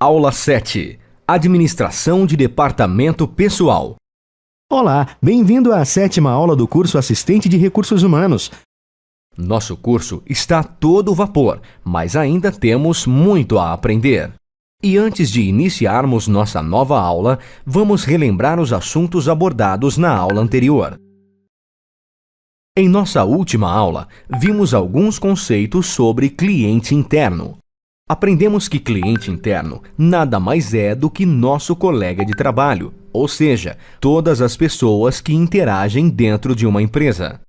Aula 7. Administração de Departamento Pessoal. Olá, bem-vindo à 7ª aula do curso Assistente de Recursos Humanos. Nosso curso está a todo vapor, mas ainda temos muito a aprender. E antes de iniciarmos nossa nova aula, vamos relembrar os assuntos abordados na aula anterior. Em nossa última aula, vimos alguns conceitos sobre cliente interno. Aprendemos que cliente interno nada mais é do que nosso colega de trabalho, ou seja, todas as pessoas que interagem dentro de uma empresa.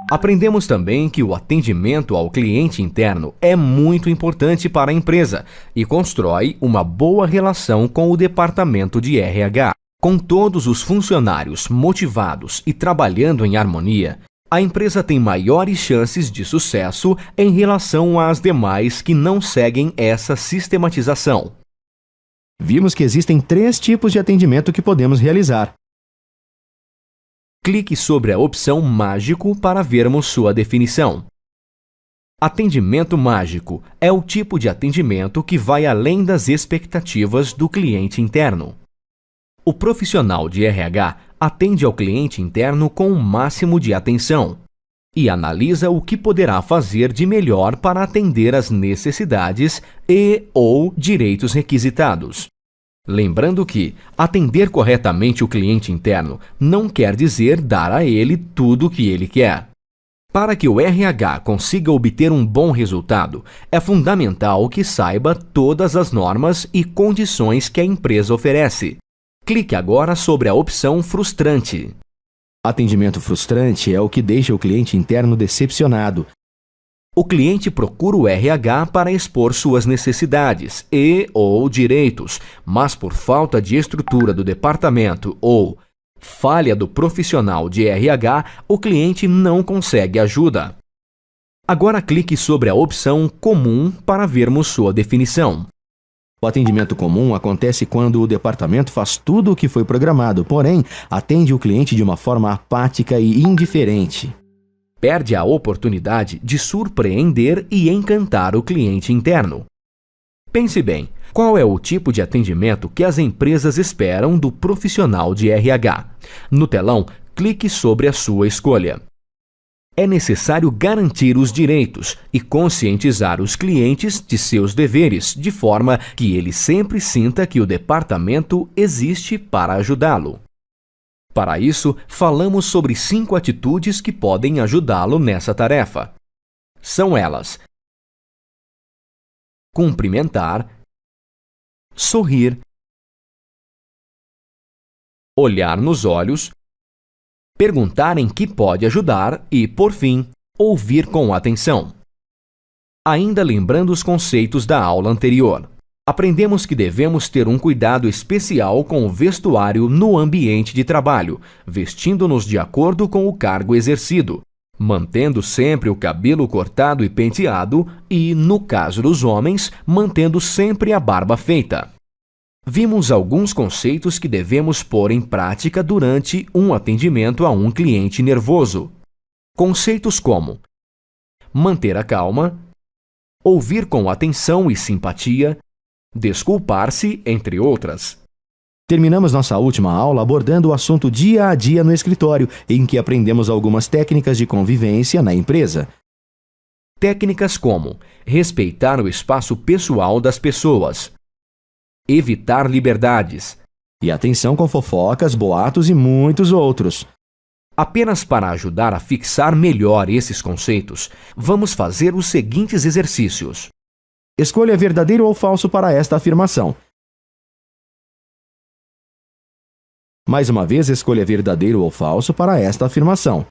Aprendemos também que o atendimento ao cliente interno é muito importante para a empresa e constrói uma boa relação com o departamento de RH. Com todos os funcionários motivados e trabalhando em harmonia, a empresa tem maiores chances de sucesso em relação às demais que não seguem essa sistematização. Vimos que existem 3 tipos de atendimento que podemos realizar. Clique sobre a opção Mágico para vermos sua definição. Atendimento mágico é o tipo de atendimento que vai além das expectativas do cliente interno. O profissional de RH atende ao cliente interno com o máximo de atenção e analisa o que poderá fazer de melhor para atender às necessidades e/ou direitos requisitados. Lembrando que atender corretamente o cliente interno não quer dizer dar a ele tudo o que ele quer. Para que o RH consiga obter um bom resultado, é fundamental que saiba todas as normas e condições que a empresa oferece. Clique agora sobre a opção Frustrante. Atendimento frustrante é o que deixa o cliente interno decepcionado. O cliente procura o RH para expor suas necessidades e/ou direitos, mas por falta de estrutura do departamento ou falha do profissional de RH, o cliente não consegue ajuda. Agora clique sobre a opção Comum para vermos sua definição. O atendimento comum acontece quando o departamento faz tudo o que foi programado, porém, atende o cliente de uma forma apática e indiferente. Perde a oportunidade de surpreender e encantar o cliente interno. Pense bem, qual é o tipo de atendimento que as empresas esperam do profissional de RH? No telão, clique sobre a sua escolha. É necessário garantir os direitos e conscientizar os clientes de seus deveres, de forma que ele sempre sinta que o departamento existe para ajudá-lo. Para isso, falamos sobre 5 atitudes que podem ajudá-lo nessa tarefa. São elas: cumprimentar, sorrir, olhar nos olhos, perguntar em que pode ajudar e, por fim, ouvir com atenção. Ainda lembrando os conceitos da aula anterior, aprendemos que devemos ter um cuidado especial com o vestuário no ambiente de trabalho, vestindo-nos de acordo com o cargo exercido, mantendo sempre o cabelo cortado e penteado e, no caso dos homens, mantendo sempre a barba feita. Vimos alguns conceitos que devemos pôr em prática durante um atendimento a um cliente nervoso. Conceitos como manter a calma, ouvir com atenção e simpatia, desculpar-se, entre outras. Terminamos nossa última aula abordando o assunto dia a dia no escritório, em que aprendemos algumas técnicas de convivência na empresa. Técnicas como respeitar o espaço pessoal das pessoas, evitar liberdades e atenção com fofocas, boatos e muitos outros. Apenas para ajudar a fixar melhor esses conceitos, vamos fazer os seguintes exercícios. Escolha verdadeiro ou falso para esta afirmação. Mais uma vez, escolha verdadeiro ou falso para esta afirmação.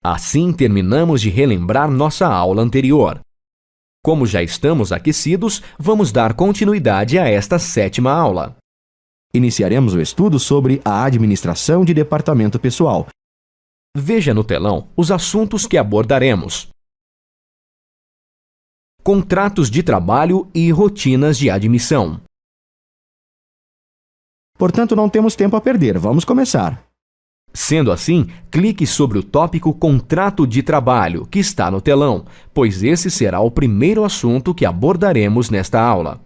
Assim terminamos de relembrar nossa aula anterior. Como já estamos aquecidos, vamos dar continuidade a esta 7ª aula. Iniciaremos o estudo sobre a administração de departamento pessoal. Veja no telão os assuntos que abordaremos. Contratos de trabalho e rotinas de admissão. Portanto, não temos tempo a perder. Vamos começar. Sendo assim, clique sobre o tópico Contrato de Trabalho, que está no telão, pois esse será o primeiro assunto que abordaremos nesta aula.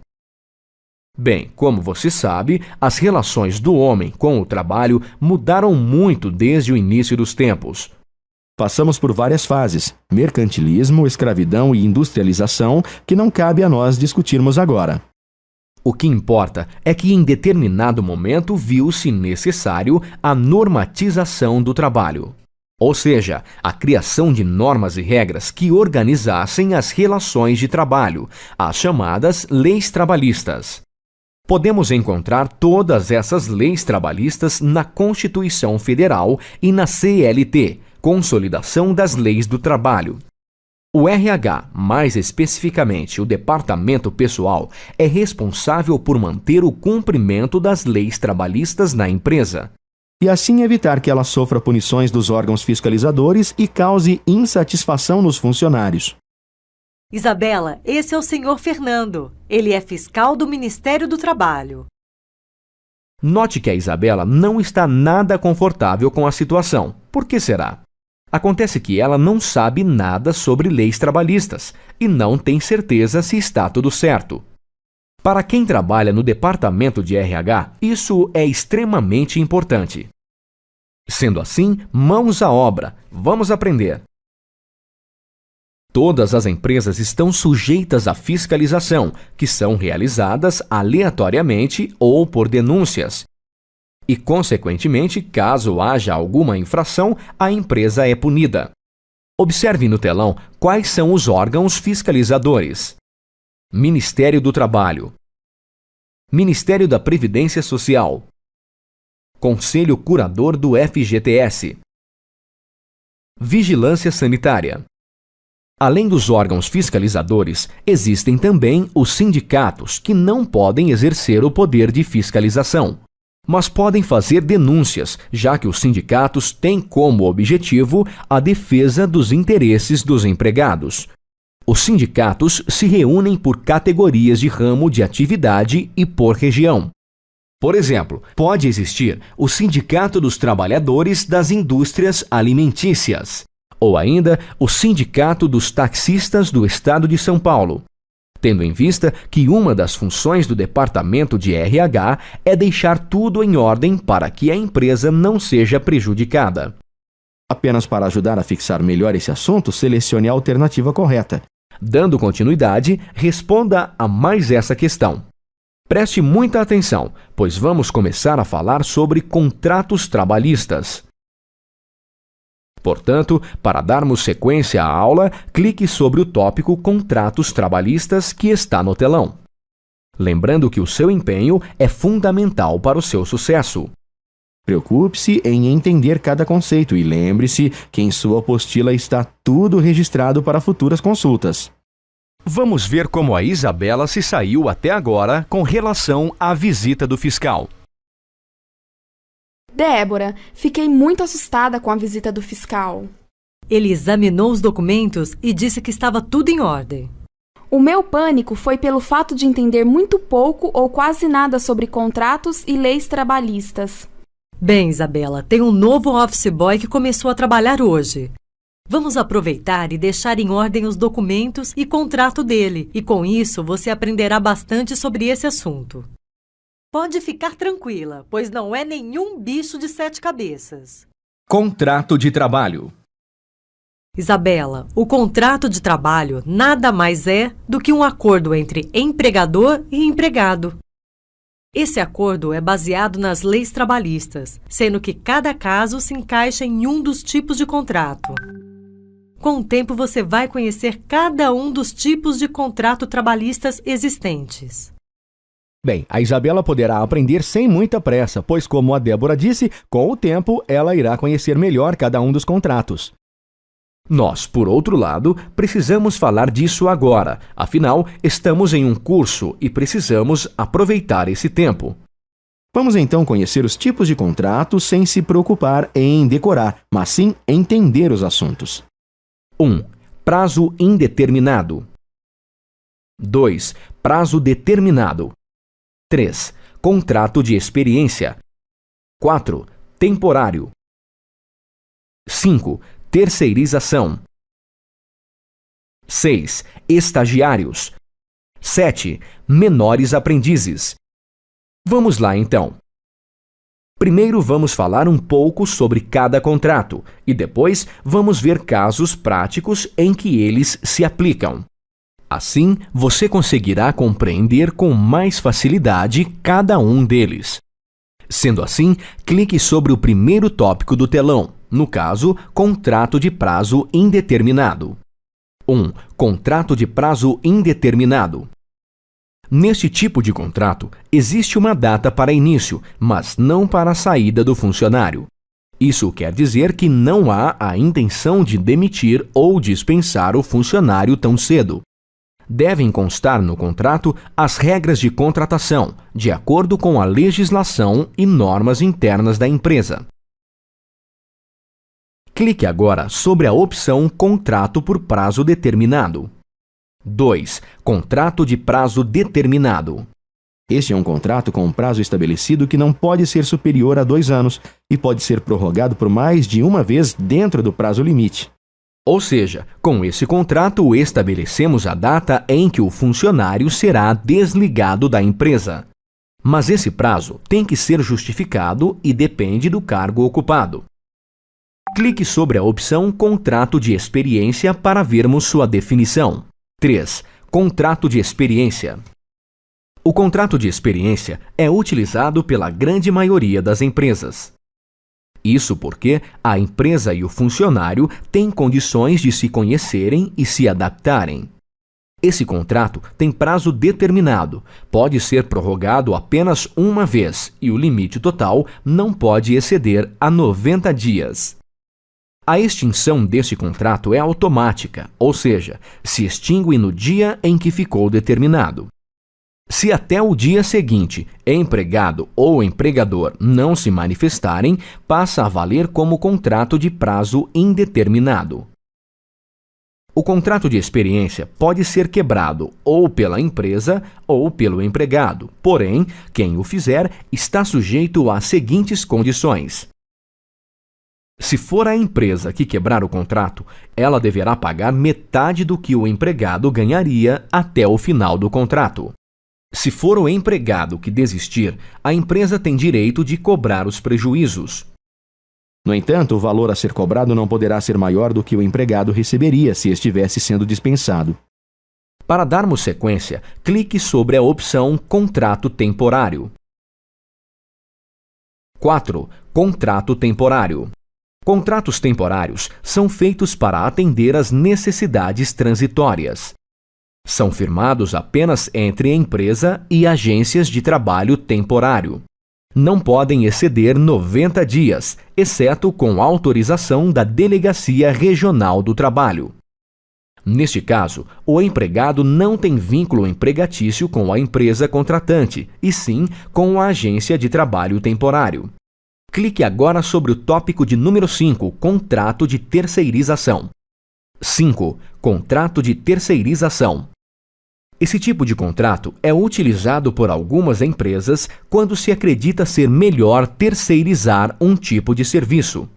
Bem, como você sabe, as relações do homem com o trabalho mudaram muito desde o início dos tempos. Passamos por várias fases: mercantilismo, escravidão e industrialização, que não cabe a nós discutirmos agora. O que importa é que em determinado momento viu-se necessário a normatização do trabalho, ou seja, a criação de normas e regras que organizassem as relações de trabalho, as chamadas leis trabalhistas. Podemos encontrar todas essas leis trabalhistas na Constituição Federal e na CLT, Consolidação das Leis do Trabalho. O RH, mais especificamente o Departamento Pessoal, é responsável por manter o cumprimento das leis trabalhistas na empresa. E assim evitar que ela sofra punições dos órgãos fiscalizadores e cause insatisfação nos funcionários. Isabela, esse é o senhor Fernando. Ele é fiscal do Ministério do Trabalho. Note que a Isabela não está nada confortável com a situação. Por que será? Acontece que ela não sabe nada sobre leis trabalhistas e não tem certeza se está tudo certo. Para quem trabalha no departamento de RH, isso é extremamente importante. Sendo assim, mãos à obra. Vamos aprender. Todas as empresas estão sujeitas à fiscalização, que são realizadas aleatoriamente ou por denúncias. E, consequentemente, caso haja alguma infração, a empresa é punida. Observe no telão quais são os órgãos fiscalizadores: Ministério do Trabalho, Ministério da Previdência Social, Conselho Curador do FGTS, Vigilância Sanitária. Além dos órgãos fiscalizadores, existem também os sindicatos, que não podem exercer o poder de fiscalização, mas podem fazer denúncias, já que os sindicatos têm como objetivo a defesa dos interesses dos empregados. Os sindicatos se reúnem por categorias de ramo de atividade e por região. Por exemplo, pode existir o Sindicato dos Trabalhadores das Indústrias Alimentícias, ou ainda o Sindicato dos Taxistas do Estado de São Paulo, tendo em vista que uma das funções do Departamento de RH é deixar tudo em ordem para que a empresa não seja prejudicada. Apenas para ajudar a fixar melhor esse assunto, selecione a alternativa correta. Dando continuidade, responda a mais essa questão. Preste muita atenção, pois vamos começar a falar sobre contratos trabalhistas. Portanto, para darmos sequência à aula, clique sobre o tópico Contratos Trabalhistas que está no telão. Lembrando que o seu empenho é fundamental para o seu sucesso. Preocupe-se em entender cada conceito e lembre-se que em sua apostila está tudo registrado para futuras consultas. Vamos ver como a Isabela se saiu até agora com relação à visita do fiscal. Débora, fiquei muito assustada com a visita do fiscal. Ele examinou os documentos e disse que estava tudo em ordem. O meu pânico foi pelo fato de entender muito pouco ou quase nada sobre contratos e leis trabalhistas. Bem, Isabela, tem um novo office boy que começou a trabalhar hoje. Vamos aproveitar e deixar em ordem os documentos e contrato dele, e com isso você aprenderá bastante sobre esse assunto. Pode ficar tranquila, pois não é nenhum bicho de 7 cabeças. Contrato de trabalho. Isabela, o contrato de trabalho nada mais é do que um acordo entre empregador e empregado. Esse acordo é baseado nas leis trabalhistas, sendo que cada caso se encaixa em um dos tipos de contrato. Com o tempo você vai conhecer cada um dos tipos de contrato trabalhistas existentes. Bem, a Isabela poderá aprender sem muita pressa, pois, como a Débora disse, com o tempo ela irá conhecer melhor cada um dos contratos. Nós, por outro lado, precisamos falar disso agora, afinal, estamos em um curso e precisamos aproveitar esse tempo. Vamos então conhecer os tipos de contratos sem se preocupar em decorar, mas sim entender os assuntos. 1. Prazo indeterminado. 2. Prazo determinado. 3. Contrato de experiência. 4. Temporário. 5. Terceirização. 6. Estagiários. 7. Menores aprendizes. Vamos lá então. Primeiro vamos falar um pouco sobre cada contrato e depois vamos ver casos práticos em que eles se aplicam. Assim, você conseguirá compreender com mais facilidade cada um deles. Sendo assim, clique sobre o primeiro tópico do telão, no caso, contrato de prazo indeterminado. 1. Contrato de prazo indeterminado. Neste tipo de contrato, existe uma data para início, mas não para a saída do funcionário. Isso quer dizer que não há a intenção de demitir ou dispensar o funcionário tão cedo. Devem constar no contrato as regras de contratação, de acordo com a legislação e normas internas da empresa. Clique agora sobre a opção Contrato por prazo determinado. 2. Contrato de prazo determinado. Este é um contrato com um prazo estabelecido que não pode ser superior a 2 anos e pode ser prorrogado por mais de uma vez dentro do prazo limite. Ou seja, com esse contrato estabelecemos a data em que o funcionário será desligado da empresa. Mas esse prazo tem que ser justificado e depende do cargo ocupado. Clique sobre a opção Contrato de experiência para vermos sua definição. 3. Contrato de experiência. O contrato de experiência é utilizado pela grande maioria das empresas. Isso porque a empresa e o funcionário têm condições de se conhecerem e se adaptarem. Esse contrato tem prazo determinado, pode ser prorrogado apenas uma vez e o limite total não pode exceder a 90 dias. A extinção deste contrato é automática, ou seja, se extingue no dia em que ficou determinado. Se até o dia seguinte, empregado ou empregador não se manifestarem, passa a valer como contrato de prazo indeterminado. O contrato de experiência pode ser quebrado ou pela empresa ou pelo empregado, porém, quem o fizer está sujeito às seguintes condições. Se for a empresa que quebrar o contrato, ela deverá pagar metade do que o empregado ganharia até o final do contrato. Se for o empregado que desistir, a empresa tem direito de cobrar os prejuízos. No entanto, o valor a ser cobrado não poderá ser maior do que o empregado receberia se estivesse sendo dispensado. Para darmos sequência, clique sobre a opção Contrato temporário. 4. Contrato temporário. Contratos temporários são feitos para atender às necessidades transitórias. São firmados apenas entre empresa e agências de trabalho temporário. Não podem exceder 90 dias, exceto com autorização da Delegacia Regional do Trabalho. Neste caso, o empregado não tem vínculo empregatício com a empresa contratante, e sim com a agência de trabalho temporário. Clique agora sobre o tópico de número 5, Contrato de terceirização. 5. Contrato de terceirização. Esse tipo de contrato é utilizado por algumas empresas quando se acredita ser melhor terceirizar um tipo de serviço.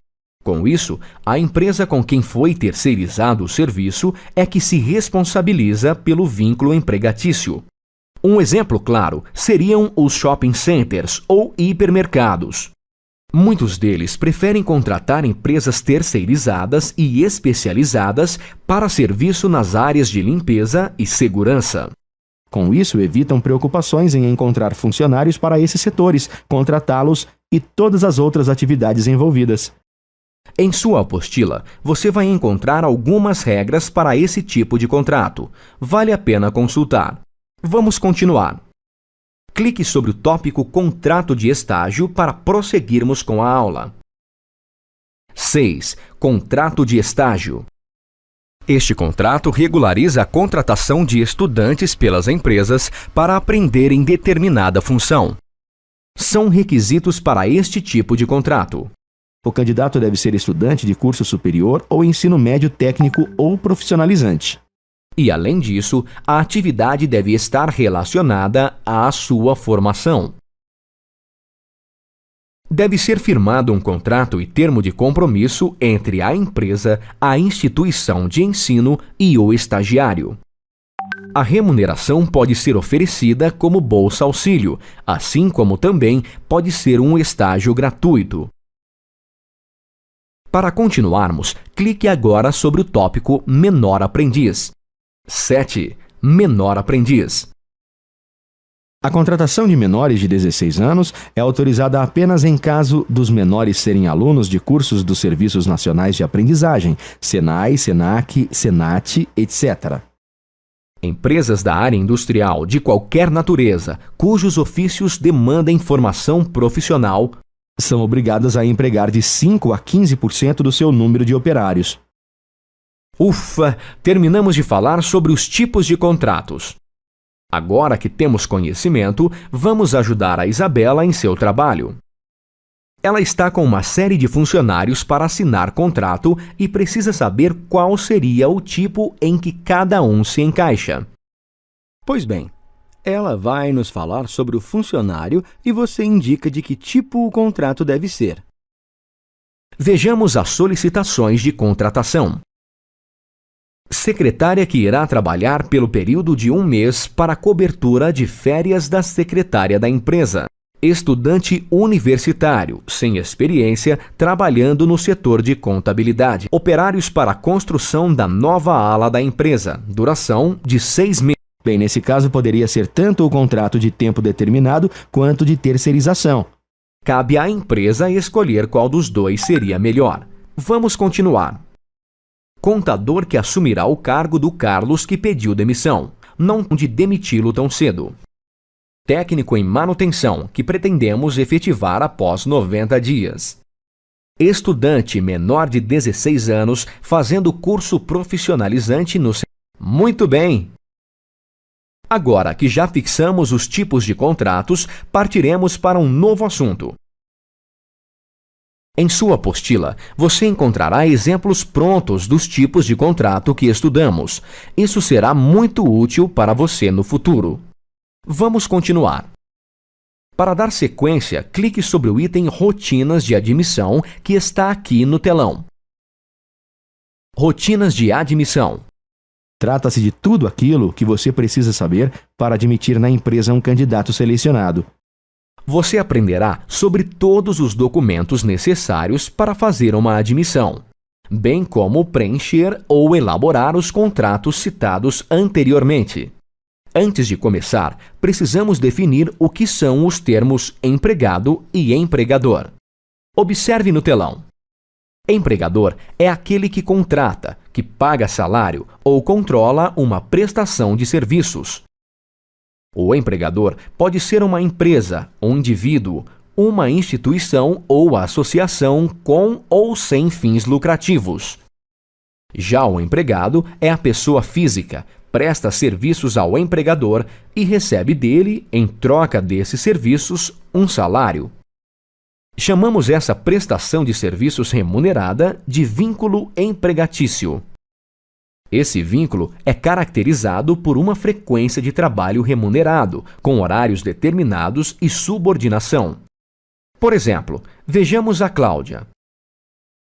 Com isso, a empresa com quem foi terceirizado o serviço é que se responsabiliza pelo vínculo empregatício. Um exemplo claro seriam os shopping centers ou hipermercados. Muitos deles preferem contratar empresas terceirizadas e especializadas para serviço nas áreas de limpeza e segurança. Com isso, evitam preocupações em encontrar funcionários para esses setores, contratá-los e todas as outras atividades envolvidas. Em sua apostila, você vai encontrar algumas regras para esse tipo de contrato. Vale a pena consultar. Vamos continuar. Clique sobre o tópico Contrato de estágio para prosseguirmos com a aula. 6. Contrato de estágio. Este contrato regulariza a contratação de estudantes pelas empresas para aprenderem determinada função. São requisitos para este tipo de contrato. O candidato deve ser estudante de curso superior ou ensino médio técnico ou profissionalizante. E, além disso, a atividade deve estar relacionada à sua formação. Deve ser firmado um contrato e termo de compromisso entre a empresa, a instituição de ensino e o estagiário. A remuneração pode ser oferecida como bolsa-auxílio, assim como também pode ser um estágio gratuito. Para continuarmos, clique agora sobre o tópico Menor Aprendiz. 7. Menor Aprendiz. A contratação de menores de 16 anos é autorizada apenas em caso dos menores serem alunos de cursos dos Serviços Nacionais de Aprendizagem, Senai, Senac, Senat, etc. Empresas da área industrial de qualquer natureza, cujos ofícios demandem formação profissional, são obrigadas a empregar de 5 a 15% do seu número de operários. Ufa! Terminamos de falar sobre os tipos de contratos. Agora que temos conhecimento, vamos ajudar a Isabela em seu trabalho. Ela está com uma série de funcionários para assinar contrato e precisa saber qual seria o tipo em que cada um se encaixa. Pois bem, ela vai nos falar sobre o funcionário e você indica de que tipo o contrato deve ser. Vejamos as solicitações de contratação. Secretária que irá trabalhar pelo período de 1 mês para cobertura de férias da secretária da empresa. Estudante universitário, sem experiência, trabalhando no setor de contabilidade. Operários para a construção da nova ala da empresa. Duração de 6 meses. Bem, nesse caso poderia ser tanto o contrato de tempo determinado quanto de terceirização. Cabe à empresa escolher qual dos dois seria melhor. Vamos continuar. Contador que assumirá o cargo do Carlos que pediu demissão, não de demiti-lo tão cedo. Técnico em manutenção que pretendemos efetivar após 90 dias. Estudante menor de 16 anos fazendo curso profissionalizante no... Muito bem! Agora que já fixamos os tipos de contratos, partiremos para um novo assunto. Em sua apostila, você encontrará exemplos prontos dos tipos de contrato que estudamos. Isso será muito útil para você no futuro. Vamos continuar. Para dar sequência, clique sobre o item Rotinas de Admissão, que está aqui no telão. Rotinas de admissão. Trata-se de tudo aquilo que você precisa saber para admitir na empresa um candidato selecionado. Você aprenderá sobre todos os documentos necessários para fazer uma admissão, bem como preencher ou elaborar os contratos citados anteriormente. Antes de começar, precisamos definir o que são os termos empregado e empregador. Observe no telão. Empregador é aquele que contrata, que paga salário ou controla uma prestação de serviços. O empregador pode ser uma empresa, um indivíduo, uma instituição ou associação com ou sem fins lucrativos. Já o empregado é a pessoa física, presta serviços ao empregador e recebe dele, em troca desses serviços, um salário. Chamamos essa prestação de serviços remunerada de vínculo empregatício. Esse vínculo é caracterizado por uma frequência de trabalho remunerado, com horários determinados e subordinação. Por exemplo, vejamos a Cláudia.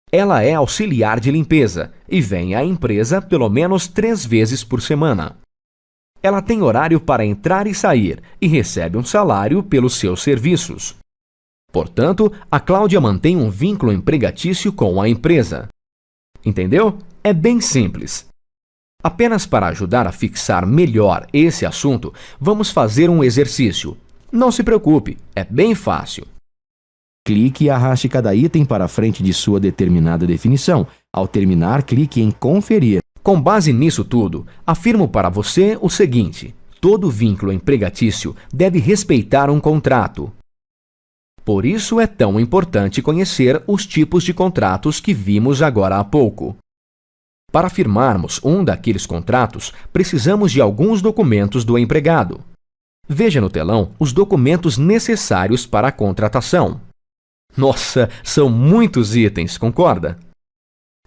Ela é auxiliar de limpeza e vem à empresa pelo menos 3 vezes por semana. Ela tem horário para entrar e sair e recebe um salário pelos seus serviços. Portanto, a Cláudia mantém um vínculo empregatício com a empresa. Entendeu? É bem simples. Apenas para ajudar a fixar melhor esse assunto, vamos fazer um exercício. Não se preocupe, é bem fácil. Clique e arraste cada item para a frente de sua determinada definição. Ao terminar, clique em Conferir. Com base nisso tudo, afirmo para você o seguinte: todo vínculo empregatício deve respeitar um contrato. Por isso é tão importante conhecer os tipos de contratos que vimos agora há pouco. Para firmarmos um daqueles contratos, precisamos de alguns documentos do empregado. Veja no telão os documentos necessários para a contratação. Nossa, são muitos itens, concorda?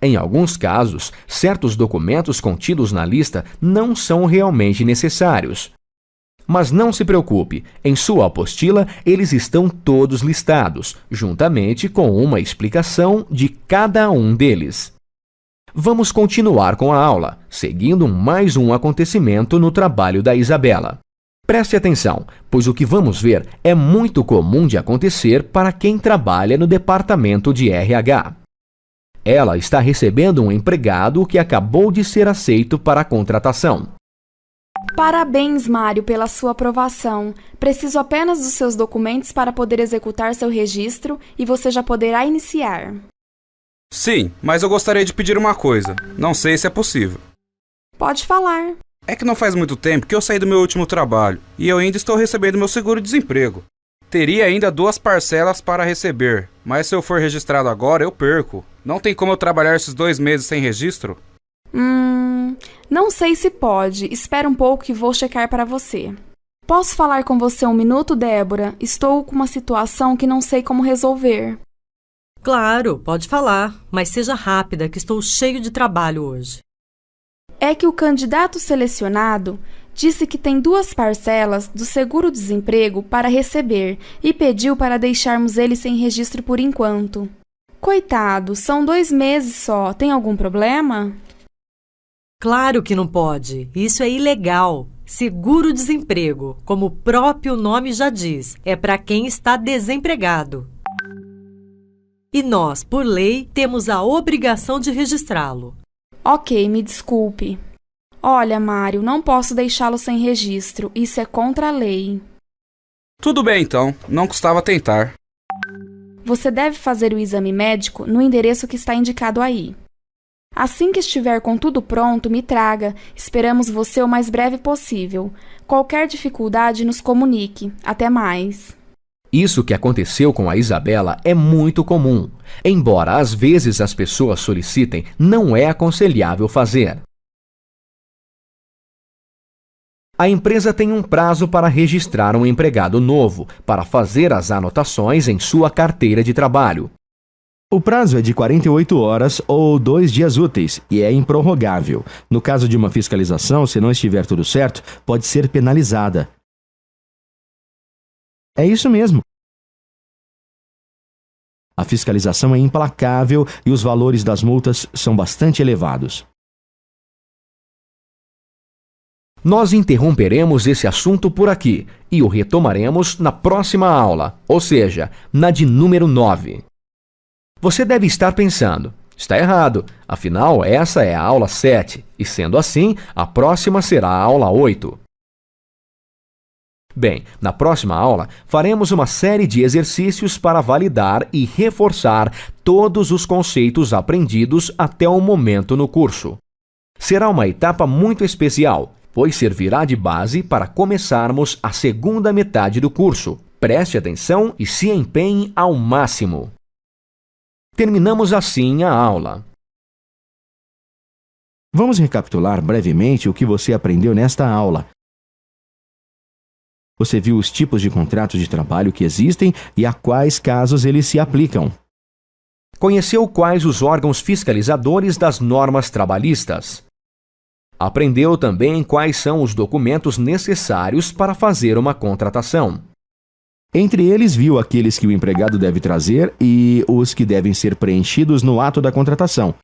Em alguns casos, certos documentos contidos na lista não são realmente necessários. Mas não se preocupe, em sua apostila eles estão todos listados, juntamente com uma explicação de cada um deles. Vamos continuar com a aula, seguindo mais um acontecimento no trabalho da Isabela. Preste atenção, pois o que vamos ver é muito comum de acontecer para quem trabalha no departamento de RH. Ela está recebendo um empregado que acabou de ser aceito para a contratação. Parabéns, Mário, pela sua aprovação. Preciso apenas dos seus documentos para poder executar seu registro e você já poderá iniciar. Sim, mas eu gostaria de pedir uma coisa. Não sei se é possível. Pode falar. É que não faz muito tempo que eu saí do meu último trabalho e eu ainda estou recebendo meu seguro-desemprego. Teria ainda 2 parcelas para receber, mas se eu for registrado agora, eu perco. Não tem como eu trabalhar esses 2 meses sem registro? Não sei se pode. Espera um pouco que vou checar para você. Posso falar com você um minuto, Débora? Estou com uma situação que não sei como resolver. Claro, pode falar, mas seja rápida, que estou cheio de trabalho hoje. É que o candidato selecionado disse que tem 2 parcelas do seguro-desemprego para receber e pediu para deixarmos ele sem registro por enquanto. Coitado, são 2 meses só. Tem algum problema? Claro que não pode. Isso é ilegal. Seguro-desemprego, como o próprio nome já diz, é para quem está desempregado. E nós, por lei, temos a obrigação de registrá-lo. Ok, me desculpe. Olha, Mário, não posso deixá-lo sem registro. Isso é contra a lei. Tudo bem então, não custava tentar. Você deve fazer o exame médico no endereço que está indicado aí. Assim que estiver com tudo pronto, me traga. Esperamos você o mais breve possível. Qualquer dificuldade, nos comunique. Até mais. Isso que aconteceu com a Isabela é muito comum. Embora às vezes as pessoas solicitem, não é aconselhável fazer. A empresa tem um prazo para registrar um empregado novo, para fazer as anotações em sua carteira de trabalho. O prazo é de 48 horas ou 2 dias úteis e é improrrogável. No caso de uma fiscalização, se não estiver tudo certo, pode ser penalizada. É isso mesmo. A fiscalização é implacável e os valores das multas são bastante elevados. Nós interromperemos esse assunto por aqui e o retomaremos na próxima aula, ou seja, na de número 9. Você deve estar pensando, está errado, afinal essa é a aula 7 e sendo assim, a próxima será a aula 8. Bem, na próxima aula, faremos uma série de exercícios para validar e reforçar todos os conceitos aprendidos até o momento no curso. Será uma etapa muito especial, pois servirá de base para começarmos a segunda metade do curso. Preste atenção e se empenhe ao máximo. Terminamos assim a aula. Vamos recapitular brevemente o que você aprendeu nesta aula. Você viu os tipos de contratos de trabalho que existem e a quais casos eles se aplicam. Conheceu quais os órgãos fiscalizadores das normas trabalhistas. Aprendeu também quais são os documentos necessários para fazer uma contratação. Entre eles, viu aqueles que o empregado deve trazer e os que devem ser preenchidos no ato da contratação.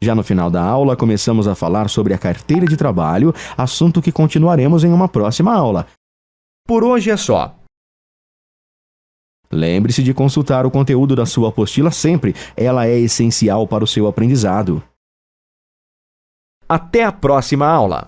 Já no final da aula, começamos a falar sobre a carteira de trabalho, assunto que continuaremos em uma próxima aula. Por hoje é só. Lembre-se de consultar o conteúdo da sua apostila sempre, ela é essencial para o seu aprendizado. Até a próxima aula!